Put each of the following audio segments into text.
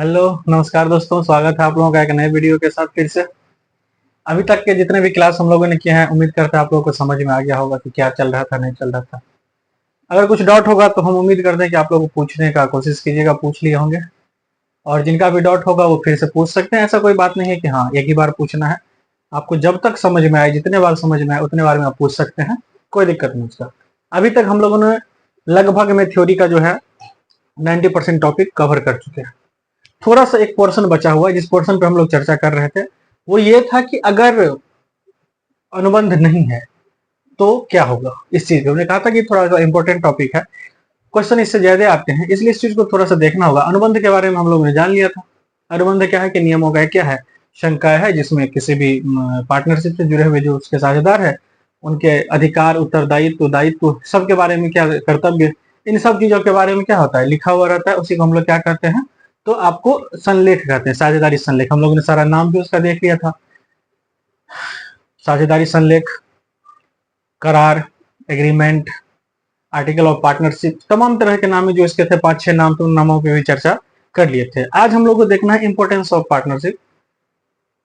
Hello नमस्कार दोस्तों, स्वागत है आप लोगों का एक नए वीडियो के साथ फिर से। अभी तक के जितने भी क्लास हम लोगों ने किए हैं, उम्मीद करते हैं आप लोगों को समझ में आ गया होगा कि क्या चल रहा था, नहीं चल रहा था। अगर कुछ डाउट होगा तो हम उम्मीद करते हैं कि आप लोगों को पूछने का कोशिश कीजिएगा, पूछ लिए होंगे। और जिनका भी डाउट होगा वो फिर से पूछ सकते हैं। ऐसा कोई बात नहीं है कि हाँ एक ही बार पूछना है। आपको जब तक समझ में आए, जितने बार समझ में आए उतने बार में आप पूछ सकते हैं, कोई दिक्कत नहीं उसका। अभी तक हम लोगों ने लगभग में थ्योरी का जो है 90% टॉपिक कवर कर चुके हैं। थोड़ा सा एक पोर्शन बचा हुआ है, जिस पोर्शन पे हम लोग चर्चा कर रहे थे वो ये था कि अगर अनुबंध नहीं है तो क्या होगा। इस चीज पे हमने कहा था कि थोड़ा सा इंपॉर्टेंट टॉपिक है, क्वेश्चन इससे ज्यादा आते हैं, इसलिए इस चीज को थोड़ा सा देखना होगा। अनुबंध के बारे में हम लोगों ने जान लिया था। अनुबंध क्या है कि नियमों का क्या है, शंका है जिसमें किसी भी पार्टनरशिप से जुड़े हुए जो उसके साझेदार है उनके अधिकार, उत्तरदायित्व, दायित्व सबके बारे में, क्या कर्तव्य, इन सब चीजों के बारे में क्या होता है, लिखा हुआ रहता है। उसी को हम लोग क्या कहते हैं, तो आपको संलेख कहते हैं, साझेदारी संलेख। हम लोगों ने सारा नाम भी उसका देख लिया था। साझेदारी संलेख, करार, एग्रीमेंट, आर्टिकल ऑफ पार्टनरशिप, तमाम तरह के नाम जो इसके थे, 5-6 नाम, तो उन नामों पे भी चर्चा कर लिए थे। आज हम लोग को देखना है इंपॉर्टेंस ऑफ पार्टनरशिप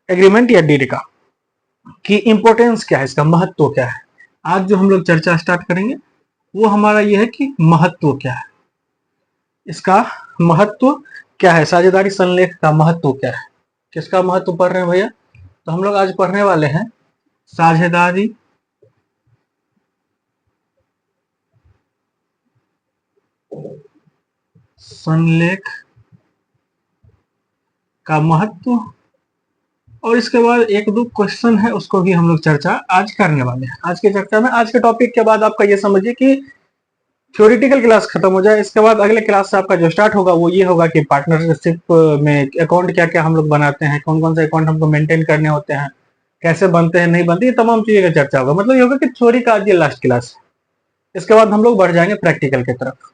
एग्रीमेंट या डीड का, कि इंपॉर्टेंस क्या है, इसका महत्व क्या है। आज जो हम लोग चर्चा स्टार्ट करेंगे वो हमारा ये है कि महत्व क्या है, इसका महत्व क्या है, साझेदारी संलेख का महत्व क्या है। किसका महत्व पढ़ रहे हैं भैया, तो हम लोग आज पढ़ने वाले हैं साझेदारी संलेख का महत्व, और इसके बाद एक दो क्वेश्चन है उसको भी हम लोग चर्चा आज करने वाले हैं। आज की चर्चा में, आज के टॉपिक के बाद आपका ये समझिए कि थ्योरेटिकल क्लास खत्म हो जाए, इसके बाद अगले क्लास से आपका जो स्टार्ट होगा वो ये होगा कि पार्टनरशिप में अकाउंट क्या क्या हम लोग बनाते हैं, कौन कौन से अकाउंट हमको मेंटेन करने होते हैं, कैसे बनते हैं, नहीं बनते, ये तमाम चीजें का चर्चा होगा। मतलब ये होगा कि थ्योरी का आज ये लास्ट क्लास है। इसके बाद हम लोग बढ़ जाएंगे प्रैक्टिकल की तरफ।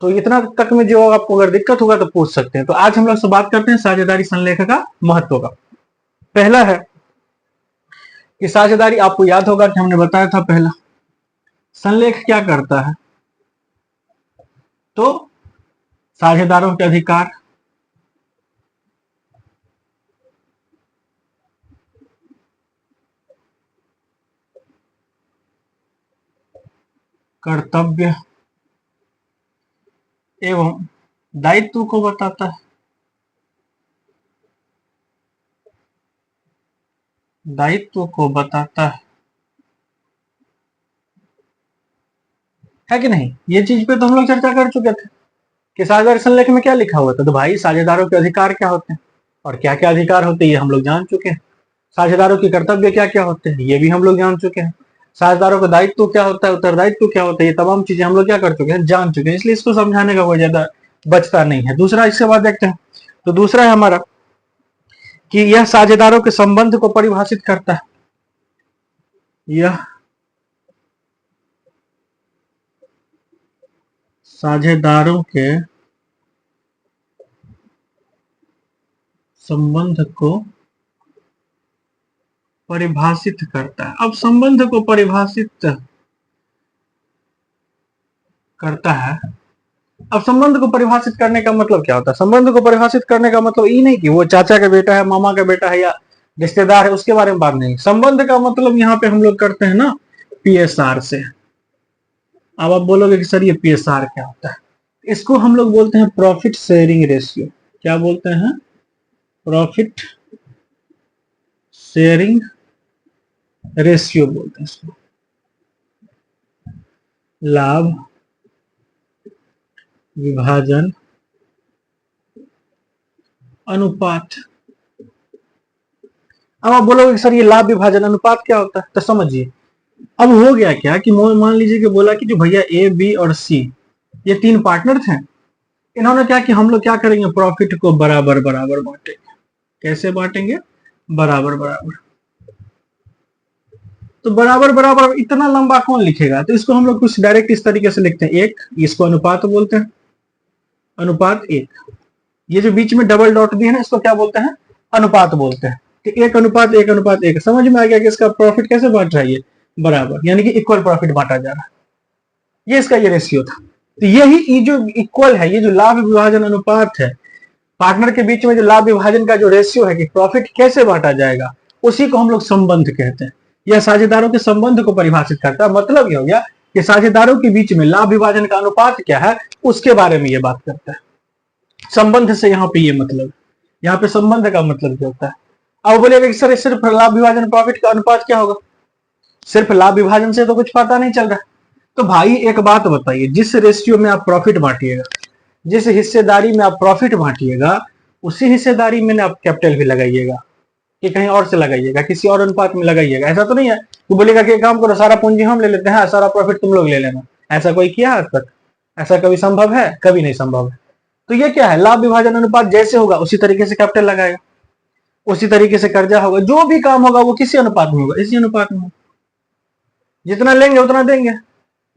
तो इतना तक में जो आपको अगर दिक्कत होगा तो पूछ सकते हैं। तो आज हम लोग से बात करते हैं साझेदारी संलेख का महत्व का। पहला है कि साझेदारी, आपको याद होगा कि हमने बताया था पहला, संलेख क्या करता है, तो साझेदारों के अधिकार, कर्तव्य एवं दायित्व को बताता है। दायित्व को बताता है कि नहीं। ये चीज पे तो हम लोग चर्चा कर चुके थे कि साझेदारी संलेख में क्या लिखा हुआ था। तो भाई साझेदारों के अधिकार क्या होते हैं और क्या क्या अधिकार होते हैं ये हम लोग जान चुके हैं। साझेदारों के कर्तव्य क्या क्या होते हैं ये भी हम लोग जान चुके हैं। साझेदारों का दायित्व क्या होता है, उत्तरदायित्व क्या होता है, ये तमाम चीजें हम लोग क्या कर चुके हैं, जान चुके हैं। इसलिए इसको समझाने का कोई ज्यादा बचता नहीं है। दूसरा, इसके बाद देखते हैं, तो दूसरा है हमारा कि यह साझेदारों के संबंध को परिभाषित करता है। यह साझेदारों के संबंध को परिभाषित करता है। अब संबंध को परिभाषित करता है। अब संबंध को परिभाषित करने का मतलब क्या होता है, संबंध को परिभाषित करने का मतलब ये नहीं कि वो चाचा का बेटा है, मामा का बेटा है या रिश्तेदार है, उसके बारे में बात नहीं। संबंध का मतलब यहाँ पे हम लोग करते हैं ना पीएसआर से। अब आप बोलोगे कि सर ये पीएसआर क्या होता है, इसको हम लोग बोलते हैं प्रॉफिट शेयरिंग रेशियो। क्या बोलते हैं, प्रॉफिट शेयरिंग रेशियो बोलते हैं इसको। लाभ विभाजन अनुपात। अब आप बोलोगे सर ये लाभ विभाजन अनुपात क्या होता है, तो समझिए अब हो गया क्या कि मान लीजिए कि बोला कि जो भैया ए, बी और सी ये 3 पार्टनर थे। इन्होंने क्या कि हम लोग क्या करेंगे, प्रॉफिट को बराबर बराबर बांटेंगे। कैसे बांटेंगे, बराबर बराबर। तो बराबर बराबर इतना लंबा कौन लिखेगा, तो इसको हम लोग कुछ डायरेक्ट इस तरीके से लिखते हैं, एक, इसको अनुपात बोलते हैं, अनुपात 1। ये जो बीच में डबल डॉट दिए ना इसको क्या बोलते हैं, अनुपात बोलते हैं। कि 1:1, 1:1। समझ में आ गया कि इसका प्रॉफिट कैसे बांट रहा है, ये बराबर, यानी कि इक्वल प्रॉफिट बांटा जा रहा है। ये इसका ये रेशियो था। तो यही ये जो इक्वल है, ये जो लाभ विभाजन अनुपात है पार्टनर के बीच में जो लाभ विभाजन का जो रेशियो है कि प्रॉफिट कैसे बांटा जाएगा, उसी को हम लोग संबंध कहते हैं। यह साझेदारों के संबंध को परिभाषित करता है। मतलब ये हो गया कि साझेदारों के बीच में लाभ विभाजन का अनुपात क्या है, उसके बारे में ये बात करता है। संबंध से यहाँ पे ये मतलब, यहाँ पे संबंध का मतलब क्या होता है। अब बोलेगा कि सर सिर्फ लाभ विभाजन प्रॉफिट का अनुपात क्या होगा, सिर्फ लाभ विभाजन से तो कुछ पता नहीं चल रहा। तो भाई एक बात बताइए, जिस रेशियो में आप प्रॉफिट बांटिएगा, जिस हिस्सेदारी में आप प्रॉफिट बांटिएगा, उसी हिस्सेदारी में आप कैपिटल भी लगाइएगा कि कहीं और से लगाइएगा, किसी और अनुपात में लगाइएगा। ऐसा तो नहीं है कि बोलेगा कि काम करो सारा पूंजी हम ले लेते हैं, सारा प्रॉफिट तुम लोग ले लेना। ऐसा कोई किया आज तक? ऐसा कभी संभव है? कभी नहीं संभव है। तो ये क्या है, लाभ विभाजन अनुपात जैसे होगा उसी तरीके से कैपिटल लगाएगा, उसी तरीके से कर्जा होगा, जो भी काम होगा वो किसी अनुपात में होगा, इसी अनुपात में होगा। जितना लेंगे उतना देंगे,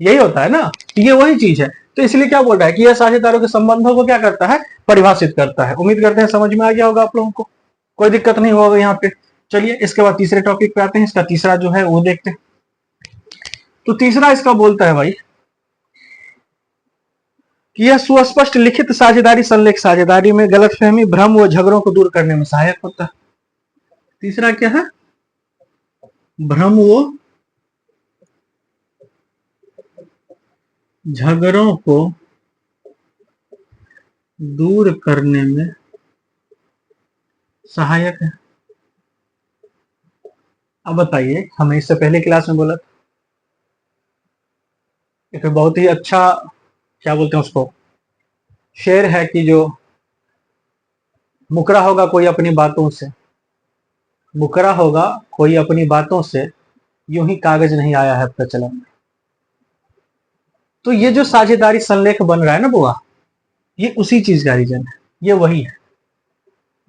यही होता है ना। ये वही चीज है। तो इसलिए क्या बोल रहा है कि यह साझेदारों के संबंधों को क्या करता है, परिभाषित करता है। उम्मीद करते हैं समझ में आ गया होगा आप लोगों को, कोई दिक्कत नहीं होगा यहाँ पे। चलिए इसके बाद तीसरे टॉपिक पे आते हैं। इसका तीसरा जो है वो देखते हैं। तो तीसरा इसका बोलता है भाई कि यह सुस्पष्ट लिखित साझेदारी संलेख साझेदारी में गलतफहमी, भ्रम व झगड़ों को दूर करने में सहायक होता है। तीसरा क्या है, भ्रम व झगड़ों को दूर करने में सहायक है। अब बताइए, हमें इससे पहले क्लास में बोला था एक बहुत ही अच्छा, क्या बोलते हैं उसको, शेर है कि जो मुकरा होगा कोई अपनी बातों से, मुकरा होगा कोई अपनी बातों से, यूं ही कागज नहीं आया है प्रचलन में। तो ये जो साझेदारी संलेख बन रहा है ना बुआ, ये उसी चीज का रीजन है, ये वही है,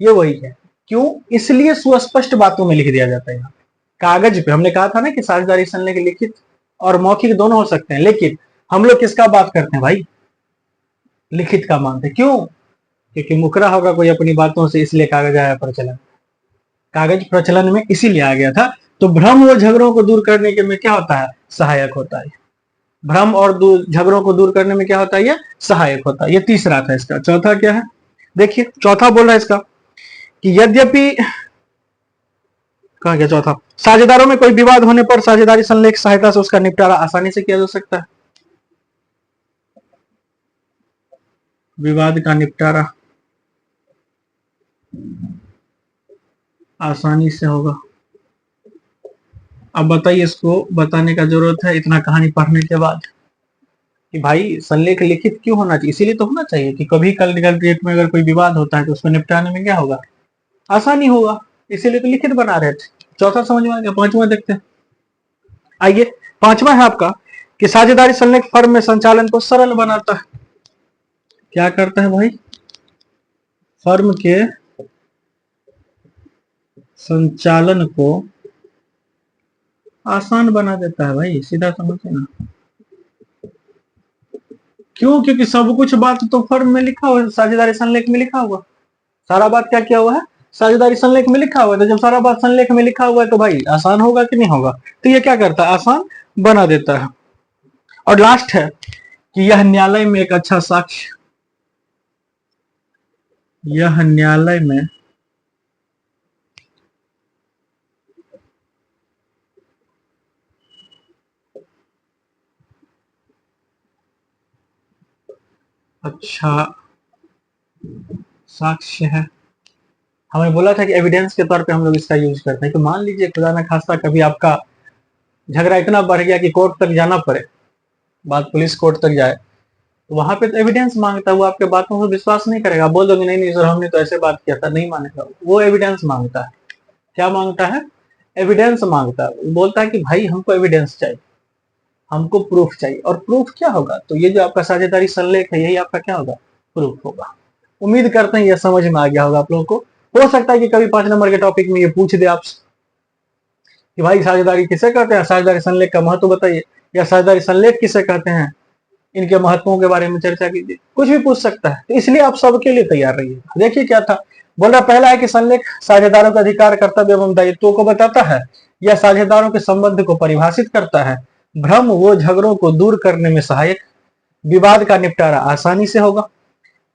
ये वही है। क्यों? इसलिए सुस्पष्ट बातों में लिख दिया जाता है। यहाँ कागज पे हमने कहा था ना कि साझेदारी संलेख लिखित और मौखिक दोनों हो सकते हैं, लेकिन हम लोग किसका बात करते हैं भाई, लिखित का मानते। क्यों? क्योंकि मुकरा होगा कोई अपनी बातों से, इसलिए कागज आया प्रचलन, कागज प्रचलन में इसीलिए आ गया था। तो भ्रम व झगड़ों को दूर करने के में क्या होता है, सहायक होता है। भ्रम और झगड़ों को दूर करने में क्या होता है, ये सहायक होता है। ये तीसरा था। इसका चौथा क्या है, देखिए चौथा बोल रहा है इसका कि यद्यपि, कहा गया चौथा, साझेदारों में कोई विवाद होने पर साझेदारी संलेख सहायता से उसका निपटारा आसानी से किया जा सकता है। विवाद का निपटारा आसानी से होगा। अब बताइए, इसको बताने का जरूरत है इतना कहानी पढ़ने के बाद कि भाई संलेख लिखित क्यों होना चाहिए? इसीलिए तो होना चाहिए कि कभी कल डेट में अगर कोई विवाद होता है तो उसको निपटाने में क्या होगा, आसानी होगा। इसीलिए तो लिखित बना रहे थे। चौथा समझ में आ गया। पांचवा देखते हैं। आइए, पांचवा है आपका कि साझेदारी संलेख फर्म में संचालन को सरल बनाता है। क्या करता है भाई, फर्म के संचालन को आसान बना देता है भाई, सीधा समझे ना। क्यों? क्योंकि सब कुछ बात तो फर्म में लिखा हुआ है, साझेदारी संलेख में लिखा हुआ, सारा बात क्या किया हुआ है, साझेदारी संलेख में लिखा हुआ है। तो जब सारा बात संलेख में लिखा हुआ है तो भाई आसान होगा कि नहीं होगा? तो ये क्या करता है, आसान बना देता है। और लास्ट है कि यह न्यायालय में एक अच्छा साक्ष्य, यह न्यायालय में अच्छा साक्ष्य है। हमें बोला था कि एविडेंस के तौर पे हम लोग इसका यूज करते हैं कि मान लीजिए खुदा न खास्ता कभी आपका झगड़ा इतना बढ़ गया कि कोर्ट तक जाना पड़े, बात पुलिस कोर्ट तक जाए, तो वहां पे तो एविडेंस मांगता है। वो आपके बातों पर विश्वास नहीं करेगा, बोल दोगे नहीं नहीं सर हमने तो ऐसे बात किया था, नहीं मानेगा। वो एविडेंस मांगता है। क्या मांगता है? एविडेंस मांगता है। बोलता है कि भाई हमको एविडेंस चाहिए, हमको प्रूफ चाहिए। और प्रूफ क्या होगा? तो ये जो आपका साझेदारी संलेख है, यही आपका क्या होगा, प्रूफ होगा। उम्मीद करते हैं यह समझ में आ गया होगा आप लोगों को। हो सकता है कि कभी 5 नंबर के टॉपिक में ये पूछ दे आपसे कि भाई साझेदारी किसे कहते हैं, साझेदारी संलेख का महत्व बताइए, या साझेदारी संलेख किसे कहते हैं, इनके महत्वों के बारे में चर्चा कीजिए। कुछ भी पूछ सकता है, तो इसलिए आप सबके लिए तैयार रहिए। देखिए क्या था, बोल रहा पहला है कि संलेख साझेदारों के अधिकार, कर्तव्य एवं दायित्वों को बताता है, यह साझेदारों के संबंध को परिभाषित करता है, भ्रम व झगड़ों को दूर करने में सहायक, विवाद का निपटारा आसानी से होगा,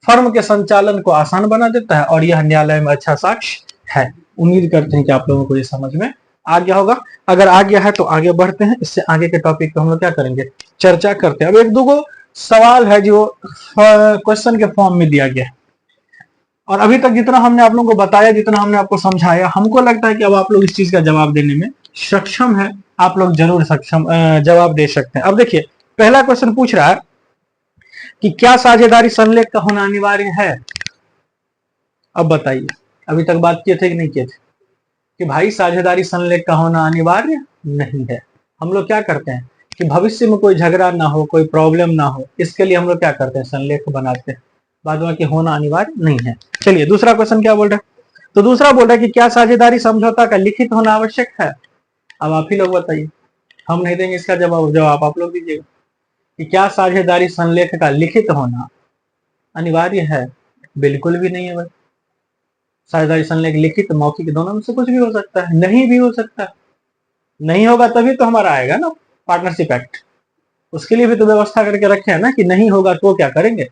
फर्म के संचालन को आसान बना देता है और यह न्यायालय में अच्छा साक्ष्य है। उम्मीद करते हैं कि आप लोगों को ये समझ में आ गया होगा। अगर आ गया है तो आगे बढ़ते हैं, इससे आगे के टॉपिक पे हम लोग क्या करेंगे, चर्चा करते हैं। अब एक दो सवाल है जो क्वेश्चन के फॉर्म में दिया गया है, और अभी तक जितना हमने आप लोगों को बताया, जितना हमने आपको समझाया, हमको लगता है कि अब आप लोग इस चीज का जवाब देने में सक्षम है। आप लोग जरूर सक्षम जवाब दे सकते हैं। अब देखिए, पहला क्वेश्चन पूछ रहा है कि क्या साझेदारी संलेख का होना अनिवार्य है। अब बताइए, अभी तक बात किए थे कि नहीं किए थे कि भाई साझेदारी संलेख का होना अनिवार्य नहीं है। हम लोग क्या करते हैं कि भविष्य में कोई झगड़ा ना हो, कोई प्रॉब्लम ना हो, इसके लिए हम लोग क्या करते हैं, संलेख बनाते हैं। बाद में कि होना अनिवार्य नहीं है। चलिए दूसरा क्वेश्चन क्या बोल रहा है, तो दूसरा बोल रहा है कि क्या साझेदारी समझौता का लिखित होना आवश्यक है। अब आप ही लोग बताइए, हम नहीं देंगे इसका जवाब, जवाब आप लोग दीजिएगा कि क्या साझेदारी संलेख का लिखित होना अनिवार्य है। बिल्कुल भी नहीं है भाई। साझेदारी संलेख लिखित मौखिक दोनों में से कुछ भी हो सकता है, नहीं भी हो सकता है। नहीं होगा तभी तो हमारा आएगा ना पार्टनरशिप एक्ट, उसके लिए भी तो व्यवस्था करके रखे हैं ना कि नहीं होगा तो क्या करेंगे।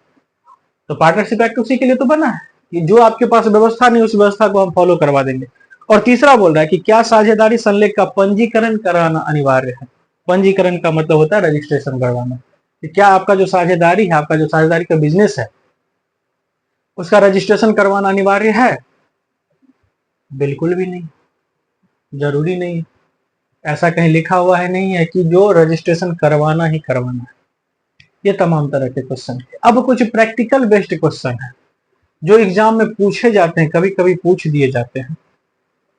तो पार्टनरशिप एक्ट उसी के लिए तो बना है कि जो आपके पास व्यवस्था नहीं, उस व्यवस्था को हम फॉलो करवा देंगे। और तीसरा बोल रहा है कि क्या साझेदारी संलेख का पंजीकरण कराना अनिवार्य है। पंजीकरण का मतलब होता है रजिस्ट्रेशन करवाना, कि क्या आपका जो साझेदारी है, आपका जो साझेदारी का बिजनेस है, उसका रजिस्ट्रेशन करवाना अनिवार्य है। बिल्कुल भी नहीं, जरूरी नहीं। ऐसा कहीं लिखा हुआ है नहीं है कि जो रजिस्ट्रेशन करवाना ही करवाना है। ये तमाम तरह के क्वेश्चन है। अब कुछ प्रैक्टिकल बेस्ड क्वेश्चन है जो एग्जाम में पूछे जाते हैं, कभी कभी पूछ दिए जाते हैं।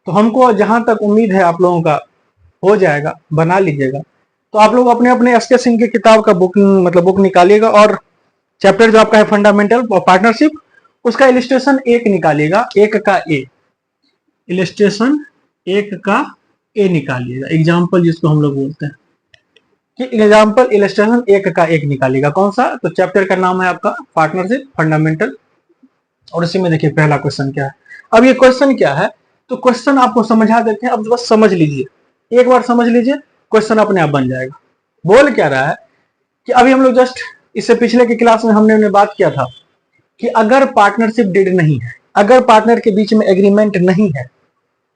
तो हमको जहां तक उम्मीद है आप लोगों का हो जाएगा, बना लीजिएगा। तो आप लोग अपने अपने एस के सिंह की किताब का बुक निकालिएगा, और चैप्टर जो आपका है फंडामेंटल और पार्टनरशिप, उसका इलिस्ट्रेशन एक निकालिएगा, एक का ए, इलिस्ट्रेशन एक का ए निकालिएगा। एग्जाम्पल जिसको हम लोग बोलते हैं कि एग्जाम्पल इलिस्ट्रेशन एक का एक निकालिएगा। कौन सा, तो चैप्टर का नाम है आपका पार्टनरशिप फंडामेंटल, और इसी में देखिए पहला क्वेश्चन क्या है। अब ये क्वेश्चन क्या है, तो क्वेश्चन आपको समझा देते हैं, अब बस समझ लीजिए, एक बार समझ लीजिए, क्वेश्चन अपने आप बन जाएगा। बोल क्या रहा है कि अभी हम लोग जस्ट इससे पिछले की क्लास में हमने बात किया था कि अगर पार्टनरशिप डीड नहीं है, अगर पार्टनर के बीच में एग्रीमेंट नहीं है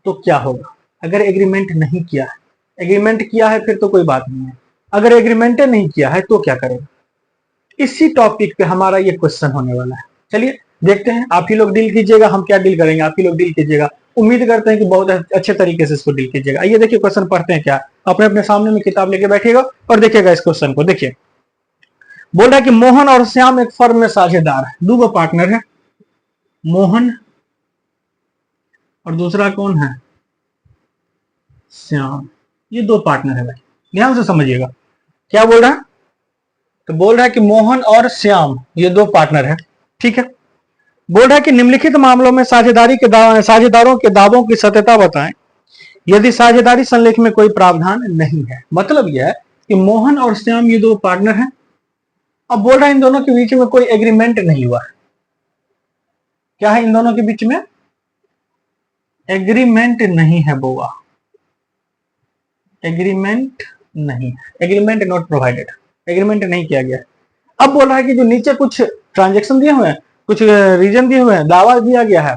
तो क्या होगा। अगर एग्रीमेंट नहीं किया है, एग्रीमेंट किया है फिर तो कोई बात नहीं है, अगर एग्रीमेंट नहीं किया है तो क्या करेगा। इसी टॉपिक पे हमारा ये क्वेश्चन होने वाला है। चलिए देखते हैं, आप ही लोग डील कीजिएगा, हम क्या डील करेंगे, आप ही लोग डील कीजिएगा। उम्मीद करते हैं कि बहुत अच्छे तरीके से इसको डील कीजिएगा। आइए देखिए क्वेश्चन पढ़ते हैं क्या। अपने अपने सामने में किताब लेके बैठिएगा और देखिएगा इस क्वेश्चन को। देखिए बोल रहा है कि मोहन और श्याम एक फर्म में साझेदार है, दो पार्टनर है, मोहन और दूसरा कौन है, श्याम। ये दो पार्टनर है भाई, ध्यान से समझिएगा क्या बोल रहा है। तो बोल रहा है कि मोहन और श्याम ये दो पार्टनर है, ठीक है। बोल रहा है कि निम्नलिखित मामलों में साझेदारों के दावों की सत्यता बताएं यदि साझेदारी संलेख में कोई प्रावधान नहीं है। मतलब यह है कि मोहन और श्याम ये दो पार्टनर हैं। अब बोल रहा है इन दोनों के बीच में कोई एग्रीमेंट नहीं हुआ है। क्या है इन दोनों के बीच में, एग्रीमेंट नहीं है बोआ, एग्रीमेंट नहीं, एग्रीमेंट नॉट प्रोवाइडेड, एग्रीमेंट नहीं किया गया। अब बोल रहा है कि जो नीचे कुछ ट्रांजेक्शन दिए हुए हैं, कुछ रीजन दिए हुए हैं, दावा दिया गया है,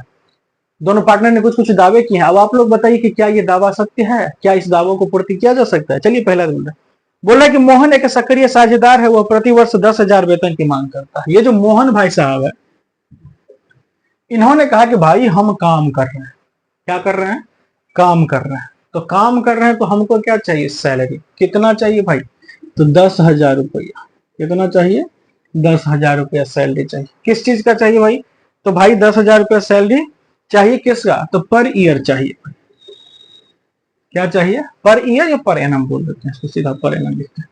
दोनों पार्टनर ने कुछ कुछ दावे किए हैं। अब आप लोग बताइए कि क्या ये दावा सत्य है, क्या इस दावों को पूर्ति किया जा सकता है। चलिए पहला बोल रहा है कि मोहन एक सक्रिय साझेदार है, वह प्रतिवर्ष 10,000 वेतन की मांग करता है। ये जो मोहन भाई साहब है, इन्होंने कहा कि भाई हम काम कर रहे हैं, क्या कर रहे हैं, काम कर रहे हैं। तो काम कर रहे हैं तो हमको क्या चाहिए, सैलरी। कितना चाहिए भाई, तो 10,000 रुपया। कितना चाहिए, 10,000 रुपया सैलरी चाहिए। किस चीज का चाहिए भाई, तो भाई 10,000 रुपया सैलरी चाहिए। किसका, तो पर ईयर चाहिए। क्या चाहिए, पर ईयर या पर एनम बोल देते हैं, इसको सीधा पर एनम लिखते हैं।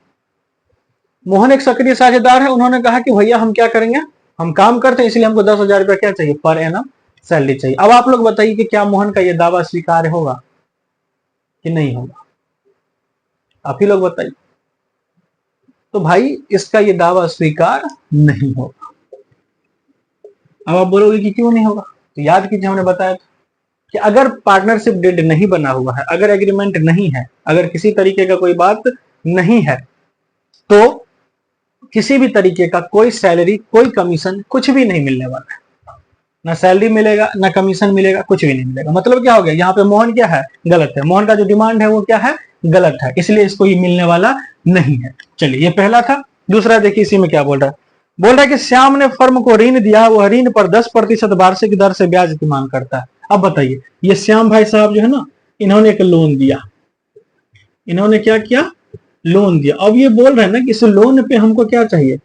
मोहन एक सक्रिय साझेदार है, उन्होंने कहा कि भैया हम क्या करेंगे, हम काम करते हैं, इसलिए हमको 10,000 रुपया क्या चाहिए, पर एनम सैलरी चाहिए। अब आप लोग बताइए कि क्या मोहन का यह दावा स्वीकार्य होगा कि नहीं होगा, आप ही लोग बताइए। तो भाई इसका ये दावा स्वीकार नहीं होगा। अब आप बोलोगे कि क्यों नहीं होगा, तो याद कीजिए हमने बताया था कि अगर पार्टनरशिप डीड नहीं बना हुआ है, अगर एग्रीमेंट नहीं है, अगर किसी तरीके का कोई बात नहीं है, तो किसी भी तरीके का कोई सैलरी, कोई कमीशन, कुछ भी नहीं मिलने वाला है। ना सैलरी मिलेगा, ना कमीशन मिलेगा, कुछ भी नहीं मिलेगा। मतलब क्या हो गया, यहाँ पे मोहन क्या है, गलत है। मोहन का जो डिमांड है वो क्या है, गलत है, इसलिए इसको ये मिलने वाला नहीं है। चलिए, ये पहला था। दूसरा देखिए इसी में क्या बोल रहा है। बोल रहा है कि श्याम ने फर्म को ऋण दिया, वह ऋण पर 10% वार्षिक दर से ब्याज की मांग करता है। अब बताइए, ये श्याम भाई साहब जो है ना, इन्होंने एक लोन दिया। इन्होंने क्या किया, लोन दिया। अब ये बोल रहे हैं ना कि इस लोन पे हमको क्या चाहिए,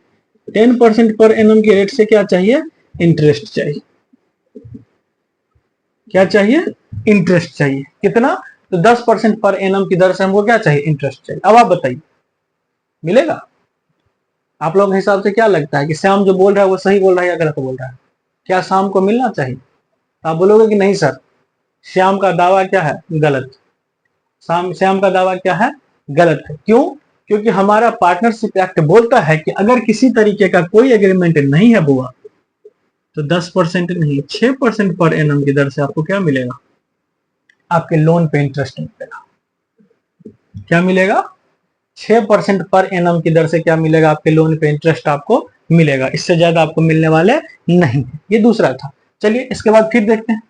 10% पर एनम के रेट से क्या चाहिए, इंटरेस्ट चाहिए। क्या चाहिए, इंटरेस्ट चाहिए। कितना, तो 10% पर एनम की दर से हमको क्या चाहिए, इंटरेस्ट चाहिए। अब आप बताइए मिलेगा? आप लोगों के हिसाब से क्या लगता है कि श्याम जो बोल रहा है वो सही बोल रहा है या गलत बोल रहा है? क्या श्याम को मिलना चाहिए? आप बोलोगे कि नहीं सर, श्याम का दावा क्या है, गलत। श्याम का दावा क्या है, गलत है। क्यों? क्योंकि हमारा पार्टनरशिप एक्ट बोलता है कि अगर किसी तरीके का कोई एग्रीमेंट नहीं है बुआ, तो 10% नहीं, 6% पर एनम की दर से आपको क्या मिलेगा, आपके लोन पे इंटरेस्ट मिलेगा। क्या मिलेगा, 6% पर एनम की दर से क्या मिलेगा, आपके लोन पे इंटरेस्ट आपको मिलेगा। इससे ज्यादा आपको मिलने वाले नहीं। ये दूसरा था। चलिए इसके बाद फिर देखते हैं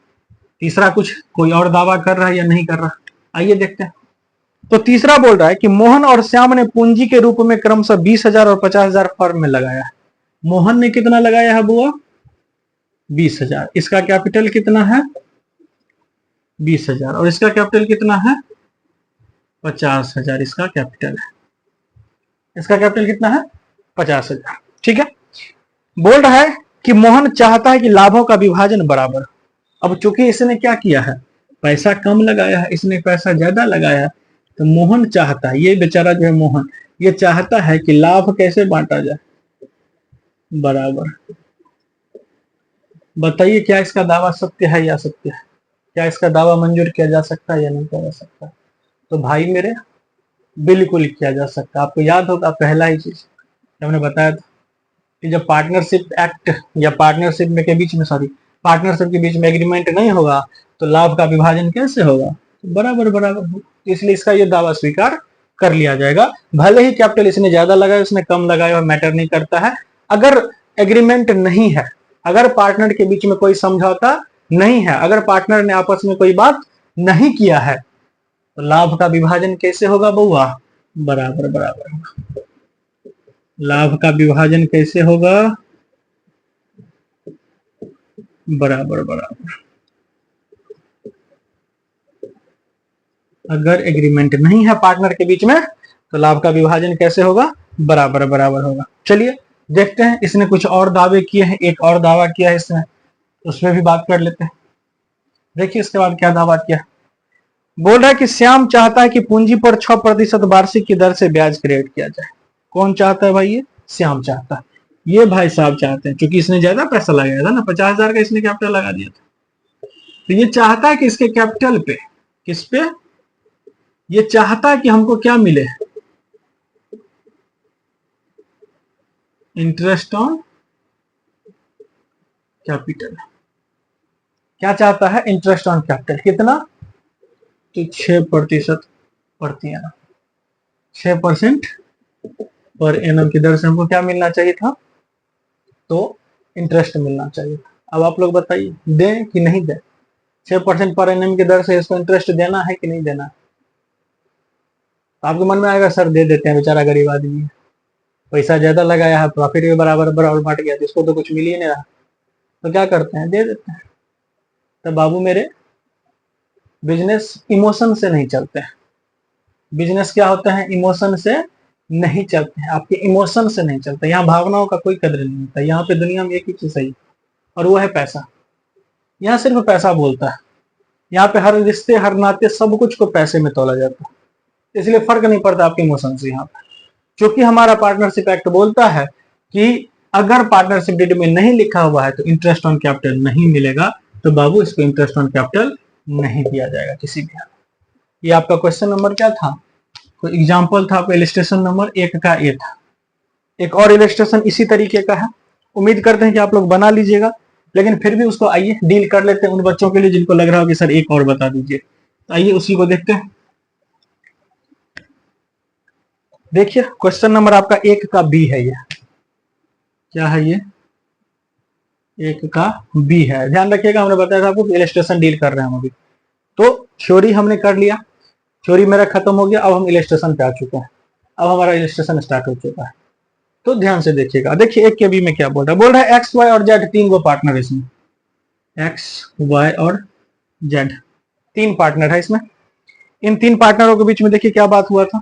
तीसरा, कुछ कोई और दावा कर रहा है या नहीं कर रहा, आइए देखते हैं। तो तीसरा बोल रहा है कि मोहन और श्याम ने पूंजी के रूप में क्रमशः 20,000 और 50,000 फर्म में लगाया है। मोहन ने कितना लगाया है बुआ, 20,000। इसका कैपिटल कितना है, 20,000, और इसका कैपिटल कितना है, 50,000 इसका कैपिटल है। इसका कैपिटल कितना है, 50,000। ठीक है। बोल रहा है कि मोहन चाहता है कि लाभों का विभाजन बराबर। अब चूंकि इसने क्या किया है, पैसा कम लगाया है, इसने पैसा ज्यादा लगाया है, तो मोहन चाहता है, ये बेचारा जो है मोहन, ये चाहता है कि लाभ कैसे बांटा जाए, बराबर। बताइए क्या इसका दावा सत्य है या असत्य है? क्या इसका दावा मंजूर किया जा सकता है या नहीं किया जा सकता? तो भाई मेरे, बिल्कुल किया जा सकता है। आपको याद होगा पहला ही चीज हमने बताया था कि जब पार्टनरशिप एक्ट या पार्टनरशिप में के बीच में, सॉरी, पार्टनरशिप के बीच में एग्रीमेंट नहीं होगा तो लाभ का विभाजन कैसे होगा, तो बराबर बराबर हो। इसलिए इसका ये दावा स्वीकार कर लिया जाएगा। भले ही कैपिटल इसने ज्यादा लगाया, उसने कम लगाया, और मैटर नहीं करता है। अगर एग्रीमेंट नहीं है, अगर पार्टनर के बीच में कोई समझौता नहीं है, अगर पार्टनर ने आपस में कोई बात नहीं किया है, तो लाभ का विभाजन कैसे होगा बउआ, बराबर बराबर। लाभ का विभाजन कैसे होगा, बराबर बराबर। अगर एग्रीमेंट नहीं है पार्टनर के बीच में तो लाभ का विभाजन कैसे होगा, बराबर बराबर होगा। चलिए देखते हैं, इसने कुछ और दावे किए हैं, एक और दावा किया है इसने, उसमें भी बात कर लेते हैं। देखिए इसके बाद क्या दावा किया। बोल रहा है कि श्याम चाहता है कि पूंजी पर 6% वार्षिक की दर से ब्याज क्रिएट किया जाए। कौन चाहता है भाई, ये श्याम चाहता है। ये भाई साहब चाहते हैं, क्योंकि इसने ज्यादा पैसा लगाया था ना, 50,000 का इसने कैपिटल लगा दिया था, तो ये चाहता है कि इसके कैपिटल पे, किस पे, ये चाहता है कि हमको क्या मिले, इंटरेस्ट ऑन कैपिटल। क्या चाहता है, इंटरेस्ट ऑन कैपिटल। कितना, तो 6% प्रति एनम, 6% पर एनम की दर से हमको क्या मिलना चाहिए था, तो इंटरेस्ट मिलना चाहिए। अब आप लोग बताइए दें कि नहीं दें, 6% पर एनम की दर से इसको इंटरेस्ट देना है कि नहीं देना है? आपके मन में आएगा सर दे देते हैं, बेचारा गरीब आदमी है, पैसा ज्यादा लगाया है, प्रॉफिट भी बराबर बराबर बांट गया, तो इसको तो कुछ मिल ही नहीं रहा, तो क्या करते हैं, दे देते हैं। तो बाबू मेरे, बिजनेस इमोशन से नहीं चलते हैं। बिजनेस क्या होता है, इमोशन से नहीं चलते हैं, आपके इमोशन से नहीं चलते। यहाँ भावनाओं का कोई कदर नहीं होता। यहाँ पे दुनिया में एक ही चीज सही, और वो है पैसा। यहाँ सिर्फ पैसा बोलता है। यहाँ पे हर रिश्ते, हर नाते, सब कुछ को पैसे में तोला जाता है। इसलिए फर्क नहीं पड़ता आपके इमोशन से। यहाँ पे क्योंकि हमारा पार्टनरशिप एक्ट बोलता है कि अगर पार्टनरशिप डीड में नहीं लिखा हुआ है तो इंटरेस्ट ऑन कैपिटल नहीं मिलेगा, तो बाबू इसको इंटरेस्ट ऑन कैपिटल नहीं दिया जाएगा किसी भी हाल। ये आपका क्वेश्चन नंबर क्या था, कोई एग्जाम्पल था आपका, इलिस्ट्रेशन नंबर 1 का ये था। एक और इलिस्ट्रेशन इसी तरीके का है, उम्मीद करते हैं कि आप लोग बना लीजिएगा, लेकिन फिर भी उसको आइए डील कर लेते हैं उन बच्चों के लिए जिनको लग रहा हो कि सर एक और बता दीजिए। तो आइए उसी को देखते हैं। देखिए क्वेश्चन नंबर आपका 1 का बी है ये। क्या है ये, एक का बी है। ध्यान रखिएगा, हमने बताया था आपको इलस्ट्रेशन डील कर रहे हैं हम अभी। तो थ्योरी हमने कर लिया, थ्योरी मेरा खत्म हो गया, अब हम इलस्ट्रेशन पे आ चुके हैं, अब हमारा इलस्ट्रेशन स्टार्ट हो चुका है। तो ध्यान से देखिएगा, देखिए एक के बी में क्या बोल रहा है, बोल रहा है एक्स वाई और जेड तीन गो पार्टनर इसमें, एक्स वाई और जेड तीन पार्टनर है इसमें। इन तीन पार्टनरों के बीच में देखिए क्या बात हुआ था,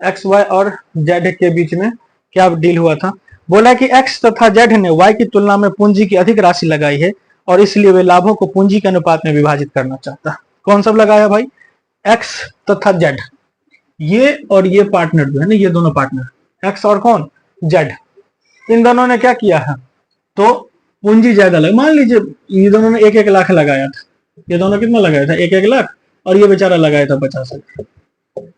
एक्स वाई और जेड के बीच में क्या डील हुआ था। बोला कि एक्स तथा जेड ने वाई की तुलना में पूंजी की अधिक राशि लगाई है और इसलिए वे लाभों को पूंजी के अनुपात में विभाजित करना चाहता है। कौन सब लगाया भाई, एक्स तथा जेड, ये और ये पार्टनर जो है ना, ये दोनों पार्टनर एक्स और कौन, जेड, इन दोनों ने क्या किया है, तो पूंजी ज्यादा लगा। मान लीजिए ये दोनों ने 1-1 लाख लगाया था, ये दोनों कितना लगाया था, 1-1 लाख, और ये बेचारा लगाया था 50,000।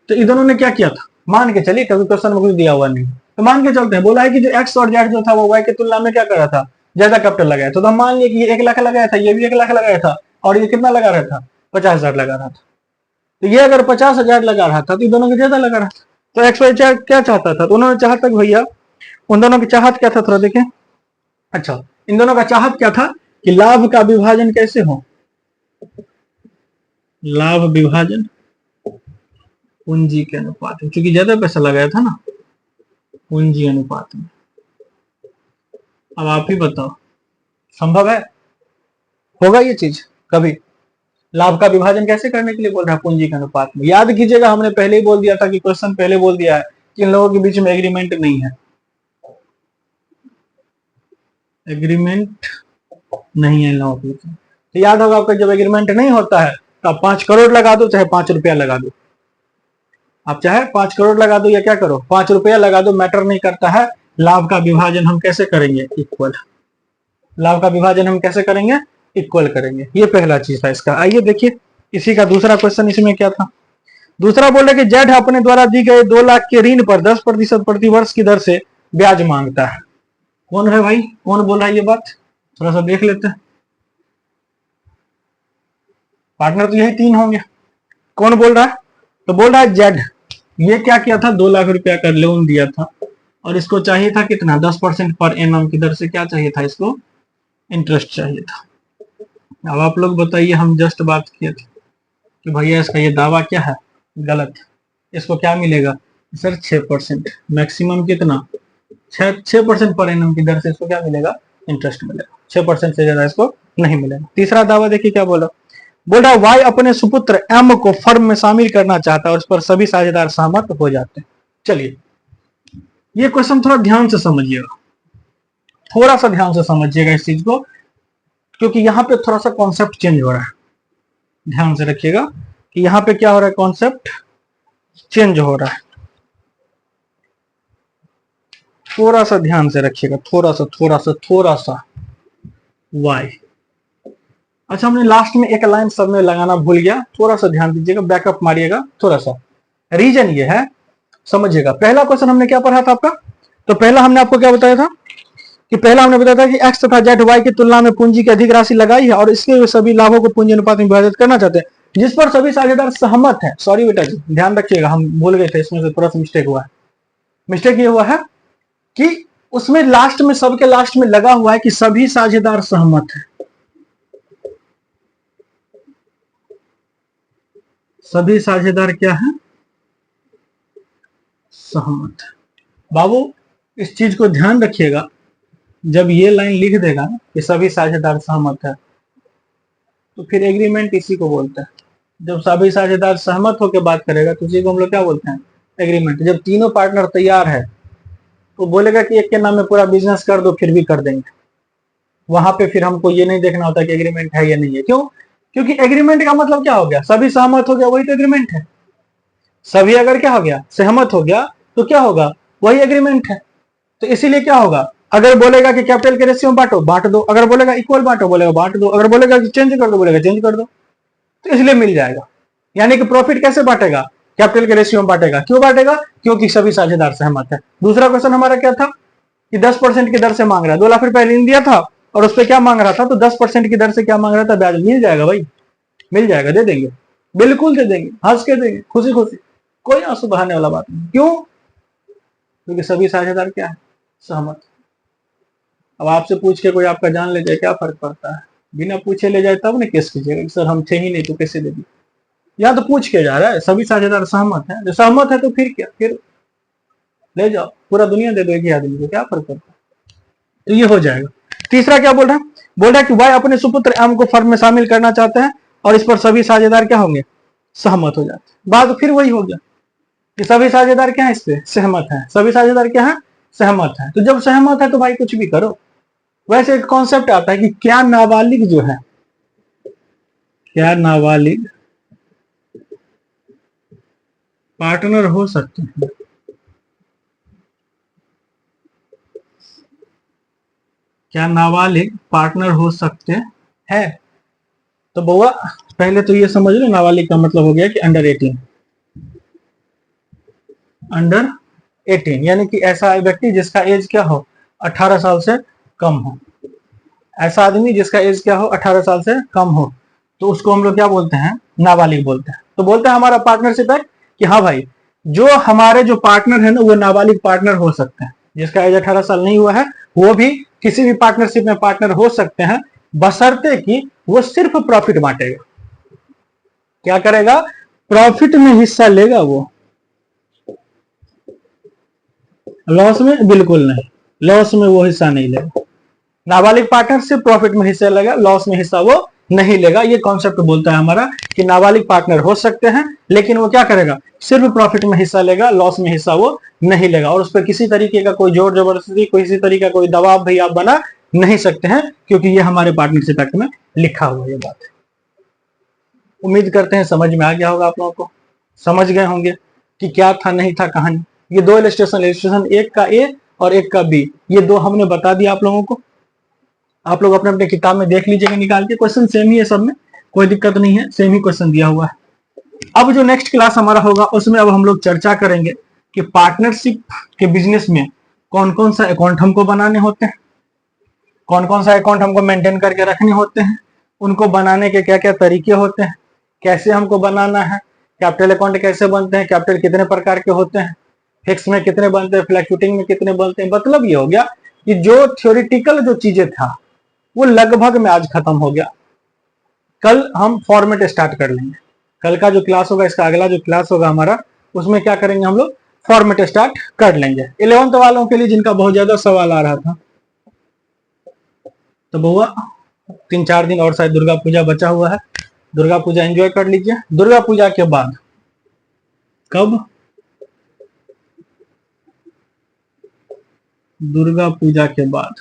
तो इन दोनों ने क्या किया था, मान के चलिए, कभी क्वेश्चन में कुछ दिया हुआ नहीं, तो मान के चलते हैं, बोला है कि जो एक्स और जेड जो था वो वाई की तुलना में क्या कर रहा था, ज्यादा कैपिटल लगाया था। तो हम मान लिए कि ये 1 लाख लगाया था, ये भी 1 लाख लगाया था, और ये कितना लगा रहा था, 50,000 लगा रहा था। तो ये अगर 50,000 लगा रहा था तो इन दोनों को ज्यादा लगा रहा था। तो एक्स वाई क्या चाहता था, तो उन्होंने चाहता कि भैया, उन दोनों की चाहत क्या था, थोड़ा देखें। अच्छा, इन दोनों का चाहत क्या था कि लाभ का विभाजन कैसे हो, लाभ विभाजन पूंजी के अनुपात में, क्योंकि ज्यादा पैसा लगाया था ना, पूंजी अनुपात में। अब आप ही बताओ, संभव है, होगा ये चीज कभी, लाभ का विभाजन कैसे करने के लिए बोल रहा है, पूंजी के अनुपात में। याद कीजिएगा, हमने पहले ही बोल दिया था कि क्वेश्चन पहले बोल दिया है कि इन लोगों के बीच में एग्रीमेंट नहीं है, एग्रीमेंट नहीं है इन लोगों के बीच में। तो याद होगा आपका, जब एग्रीमेंट नहीं होता है तो आप 5 करोड़ लगा दो चाहे 5 रुपया लगा दो, आप चाहे 5 करोड़ लगा दो या क्या करो, 5 रुपया लगा दो, मैटर नहीं करता है। लाभ का विभाजन हम कैसे करेंगे, इक्वल, लाभ का विभाजन हम कैसे करेंगे, इक्वल करेंगे। ये पहला चीज था इसका। आइए देखिए इसी का दूसरा क्वेश्चन, इसमें क्या था, दूसरा बोल रहे कि जेड अपने द्वारा दी गए 2 लाख के ऋण पर 10% प्रति वर्ष की दर से ब्याज मांगता है। कौन है भाई, कौन बोल रहा है ये बात, थोड़ा सा देख लेते हैं। पार्टनर तो यही तीन होंगे, कौन बोल रहा है, तो बोल रहा है जेड। ये क्या किया था, 2 लाख रुपया का लोन दिया था और इसको चाहिए था कितना, 10% पर एनम की दर से क्या चाहिए था, इसको इंटरेस्ट चाहिए था। अब आप लोग बताइए, हम जस्ट बात किए थे कि भैया इसका ये दावा क्या है, गलत, इसको क्या मिलेगा सर, 6%, मैक्सिमम कितना, 6% पर एनम की दर से इसको क्या मिलेगा, इंटरेस्ट मिलेगा, 6% से ज्यादा इसको नहीं मिलेगा। तीसरा दावा देखिए क्या बोला, बोल रहा वाई अपने सुपुत्र एम को फर्म में शामिल करना चाहता है और उस पर सभी साझेदार सहमत हो जाते हैं। चलिए ये क्वेश्चन थोड़ा ध्यान से समझिएगा, थोड़ा सा ध्यान से समझिएगा इस चीज को, क्योंकि यहाँ पे थोड़ा सा कॉन्सेप्ट चेंज हो रहा है। ध्यान से रखिएगा कि यहाँ पे क्या हो रहा है, कॉन्सेप्ट चेंज हो रहा है, थोड़ा सा ध्यान से रखिएगा, थोड़ा सा वाई। अच्छा, हमने लास्ट में एक लाइन सब में लगाना भूल गया, थोड़ा सा ध्यान दीजिएगा, बैकअप मारिएगा थोड़ा सा। रीजन ये है, समझिएगा। पहला क्वेश्चन हमने क्या पढ़ा था आपका, तो पहला हमने आपको क्या बताया था कि पहला हमने बताया था कि एक्स तथा जेड वाई की तुलना में पूंजी की अधिक राशि लगाई है और इसके सभी लाभों को पूंजी अनुपात में विभाजित करना चाहते हैं, जिस पर सभी साझेदार सहमत है। सॉरी बेटा जी, ध्यान रखिएगा, हम भूल गए थे, इसमें से थोड़ा सा मिस्टेक हुआ है। मिस्टेक ये हुआ है कि उसमें लास्ट में, सबके लास्ट में लगा हुआ है कि सभी साझेदार सहमत है, सभी साझेदार क्या है, सहमत। बाबू इस चीज को ध्यान रखिएगा, जब ये लाइन लिख देगा कि सभी साझेदार सहमत है, तो फिर एग्रीमेंट इसी को बोलते हैं। जब सभी साझेदार सहमत होकर बात करेगा तो इसी को हम लोग क्या बोलते हैं, एग्रीमेंट। जब तीनों पार्टनर तैयार है तो बोलेगा कि एक के नाम में पूरा बिजनेस कर दो, फिर भी कर देंगे। वहां पे फिर हमको ये नहीं देखना होता कि एग्रीमेंट है या नहीं है। क्यों, क्योंकि एग्रीमेंट का मतलब क्या हो गया, सभी सहमत हो गया, वही तो एग्रीमेंट है। सभी अगर क्या हो गया, सहमत हो गया, तो क्या होगा, वही एग्रीमेंट है। तो इसीलिए क्या होगा, अगर बोलेगा कि कैपिटल के रेशियो में बांटो, बांट दो, अगर बोलेगा इक्वल बांटो, बोलेगा बांट दो, अगर बोलेगा कि चेंज कर दो, बोलेगा चेंज कर दो, तो इसलिए मिल जाएगा। यानी कि प्रॉफिट कैसे बांटेगा, कैपिटल के रेशियो में बांटेगा। क्यों बांटेगा, क्योंकि सभी साझेदार सहमत है। दूसरा क्वेश्चन हमारा क्या था कि 10% की दर से मांग रहा है, 2 लाख रुपए ऋण दिया था और उस पर क्या मांग रहा था, तो 10% की दर से क्या मांग रहा था, ब्याज। मिल जाएगा भाई, मिल जाएगा, दे देंगे, बिल्कुल दे देंगे, हंस के देंगे, खुशी खुशी, कोई आंसू बहाने वाला बात नहीं। क्यों, क्योंकि सभी साझेदार क्या है, सहमत। अब आपसे पूछ के कोई आपका जान ले जाए क्या फर्क पड़ता है, बिना पूछे ले जाए तब ना केस कीजिएगा सर हम थे ही नहीं तो कैसे दे दी। या तो पूछ के जा रहा है, सभी साझेदार सहमत है, जो सहमत है तो फिर क्या, फिर ले जाओ, पूरा दुनिया दे दो एक ही आदमी को, क्या फर्क पड़ता है। तो ये हो जाएगा। तीसरा क्या बोल रहा है, बोल रहा है कि वाई अपने सुपुत्र एम को फर्म में शामिल करना चाहते हैं और इस पर सभी साझेदार क्या होंगे, सहमत हो जाते हैं। बात फिर वही हो गया कि सभी साझेदार क्या है, इस पे सहमत है, सभी साझेदार क्या है, सहमत है। तो जब सहमत है तो भाई कुछ भी करो। वैसे एक कॉन्सेप्ट आता है कि क्या नाबालिग जो है, क्या नाबालिग पार्टनर हो सकते हैं, क्या नाबालिग पार्टनर हो सकते हैं। तो बउआ पहले तो ये समझ लो नाबालिग का मतलब हो गया कि अंडर 18, अंडर 18 यानी कि ऐसा व्यक्ति जिसका एज क्या हो 18 साल से कम हो, ऐसा आदमी जिसका एज क्या हो 18 साल से कम हो, तो उसको हम लोग क्या बोलते हैं, नाबालिग बोलते हैं। तो बोलते हैं हमारा पार्टनरशिप है कि हाँ भाई जो हमारे जो पार्टनर है ना वो नाबालिग पार्टनर हो सकते हैं, जिसका एज 18 साल नहीं हुआ है वो भी किसी भी पार्टनरशिप में पार्टनर हो सकते हैं, बशर्ते कि वो सिर्फ प्रॉफिट बांटेगा। क्या करेगा, प्रॉफिट में हिस्सा लेगा, वो लॉस में बिल्कुल नहीं, लॉस में वो हिस्सा नहीं लेगा। नाबालिग पार्टनर सिर्फ प्रॉफिट में हिस्सा लेगा, लॉस में हिस्सा वो नहीं लेगा। ये कॉन्सेप्ट बोलता है हमारा कि नाबालिग पार्टनर हो सकते हैं लेकिन वो क्या करेगा, सिर्फ प्रॉफिट में हिस्सा लेगा, लॉस में हिस्सा वो नहीं लेगा। और उस पर किसी तरीके का कोई जोर जबरदस्ती, किसी तरीके का कोई दबाव भी आप बना नहीं सकते हैं, क्योंकि ये हमारे पार्टनरशिप एक्ट में लिखा हुआ ये बात है। उम्मीद करते हैं समझ में आ गया होगा, आप लोगों को समझ गए होंगे कि क्या था नहीं था कहानी। ये दो इलस्ट्रेशन एक का ए और एक का बी, ये दो हमने बता दिया आप लोगों को। आप लोग अपने अपने किताब में देख लीजिएगा निकाल के, क्वेश्चन सेम ही है सब में, कोई दिक्कत नहीं है, सेम ही क्वेश्चन दिया हुआ है। अब जो नेक्स्ट क्लास हमारा होगा उसमें अब हम लोग चर्चा करेंगे कि पार्टनरशिप के बिजनेस में कौन कौन सा अकाउंट हमको बनाने होते हैं, कौन कौन सा अकाउंट हमको मेंटेन करके रखने होते हैं, उनको बनाने के क्या क्या तरीके होते हैं, कैसे हमको बनाना है, कैपिटल अकाउंट कैसे बनते हैं, कैपिटल कितने प्रकार के होते हैं, फिक्स में कितने बनते हैं, फ्लैक्चुएटिंग में कितने बनते हैं। मतलब ये हो गया कि जो थ्योरेटिकल जो चीजें था वो लगभग में आज खत्म हो गया। कल हम फॉर्मेट स्टार्ट कर लेंगे, कल का जो क्लास होगा, इसका अगला जो क्लास होगा हमारा, उसमें क्या करेंगे हम लोग, फॉर्मेट स्टार्ट कर लेंगे। 11th वालों के लिए जिनका बहुत ज्यादा सवाल आ रहा था, तो बुआ 3-4 दिन और शायद दुर्गा पूजा बचा हुआ है, दुर्गा पूजा एंजॉय कर लीजिए। दुर्गा पूजा के बाद कब, दुर्गा पूजा के बाद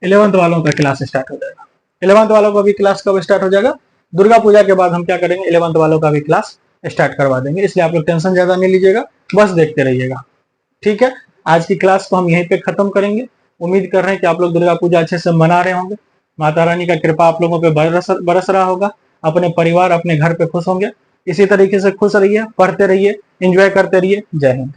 11th वालों का क्लास स्टार्ट हो जाएगा। 11th वालों का भी क्लास कब स्टार्ट हो जाएगा, दुर्गा पूजा के बाद हम क्या करेंगे, 11th वालों का भी क्लास स्टार्ट करवा देंगे। इसलिए आप लोग टेंशन ज्यादा नहीं लीजिएगा, बस देखते रहिएगा। ठीक है, आज की क्लास को हम यहीं पे खत्म करेंगे। उम्मीद कर रहे हैं कि आप लोग दुर्गा पूजा अच्छे से मना रहे होंगे, माता रानी का कृपा आप लोगों पे बरस रहा होगा, अपने परिवार अपने घर पे खुश होंगे। इसी तरीके से खुश रहिए, पढ़ते रहिए, एंजॉय करते रहिए। जय हिंद।